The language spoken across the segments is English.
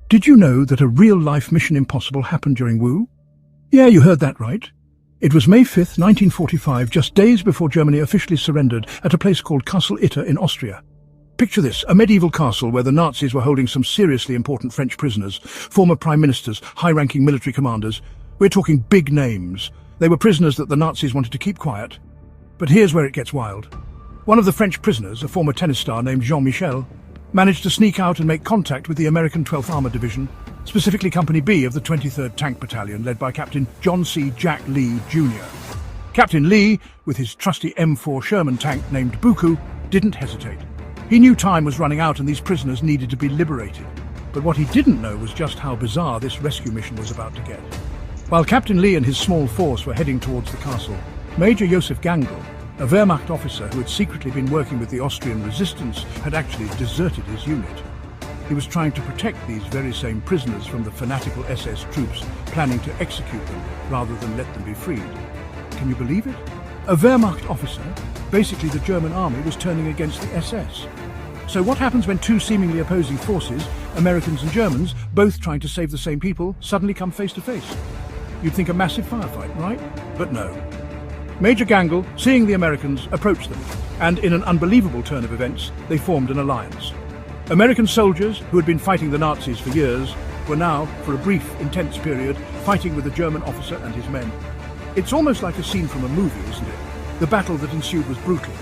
Did you know that a real-life Mission Impossible happened during WWII? Yeah, you heard that right. It was May 5th, 1945, just days before Germany officially surrendered at a place called Castle Itter in Austria. Picture this, a medieval castle where the Nazis were holding some seriously important French prisoners, former prime ministers, high-ranking military commanders. We're talking big names. They were prisoners that the Nazis wanted to keep quiet. But here's where it gets wild. One of the French prisoners, a former tennis star named Jean-Michel, managed to sneak out and make contact with the American 12th Armored Division, specifically Company B of the 23rd Tank Battalion, led by Captain John C. Jack Lee, Jr. Captain Lee, with his trusty M4 Sherman tank named Buku, didn't hesitate. He knew time was running out and these prisoners needed to be liberated. But what he didn't know was just how bizarre this rescue mission was about to get. While Captain Lee and his small force were heading towards the castle, Major Joseph Gangl, a Wehrmacht officer who had secretly been working with the Austrian resistance, had actually deserted his unit. He was trying to protect these very same prisoners from the fanatical SS troops, planning to execute them rather than let them be freed. Can you believe it? A Wehrmacht officer, basically the German army, was turning against the SS. So what happens when two seemingly opposing forces, Americans and Germans, both trying to save the same people, suddenly come face to face? You'd think a massive firefight, right? But no. Major Gangl, seeing the Americans, approached them, and in an unbelievable turn of events, they formed an alliance. American soldiers, who had been fighting the Nazis for years, were now, for a brief, intense period, fighting with a German officer and his men. It's almost like a scene from a movie, isn't it? The battle that ensued was brutal.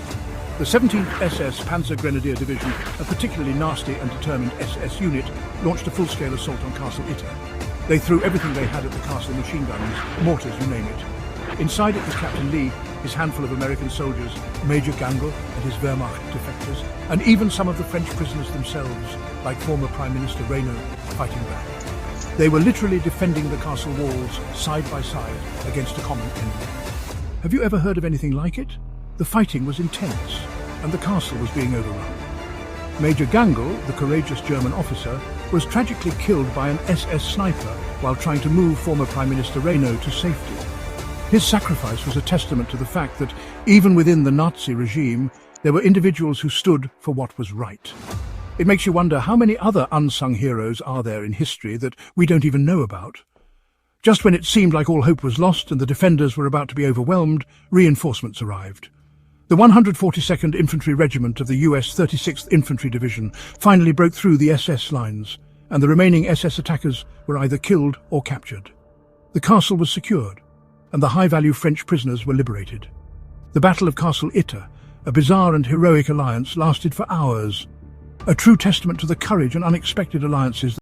The 17th SS Panzer Grenadier Division, a particularly nasty and determined SS unit, launched a full-scale assault on Castle Itter. They threw everything they had at the castle: machine guns, mortars, you name it. Inside it was Captain Lee, his handful of American soldiers, Major Gangl and his Wehrmacht defectors, and even some of the French prisoners themselves, like former Prime Minister Reynaud, fighting back. They were literally defending the castle walls, side by side, against a common enemy. Have you ever heard of anything like it? The fighting was intense, and the castle was being overrun. Major Gangl, the courageous German officer, was tragically killed by an SS sniper while trying to move former Prime Minister Reynaud to safety. His sacrifice was a testament to the fact that, even within the Nazi regime, there were individuals who stood for what was right. It makes you wonder how many other unsung heroes are there in history that we don't even know about. Just when it seemed like all hope was lost and the defenders were about to be overwhelmed, reinforcements arrived. The 142nd Infantry Regiment of the US 36th Infantry Division finally broke through the SS lines, and the remaining SS attackers were either killed or captured. The castle was secured, and the high-value French prisoners were liberated. The Battle of Castle Itter, a bizarre and heroic alliance, lasted for hours, a true testament to the courage and unexpected alliances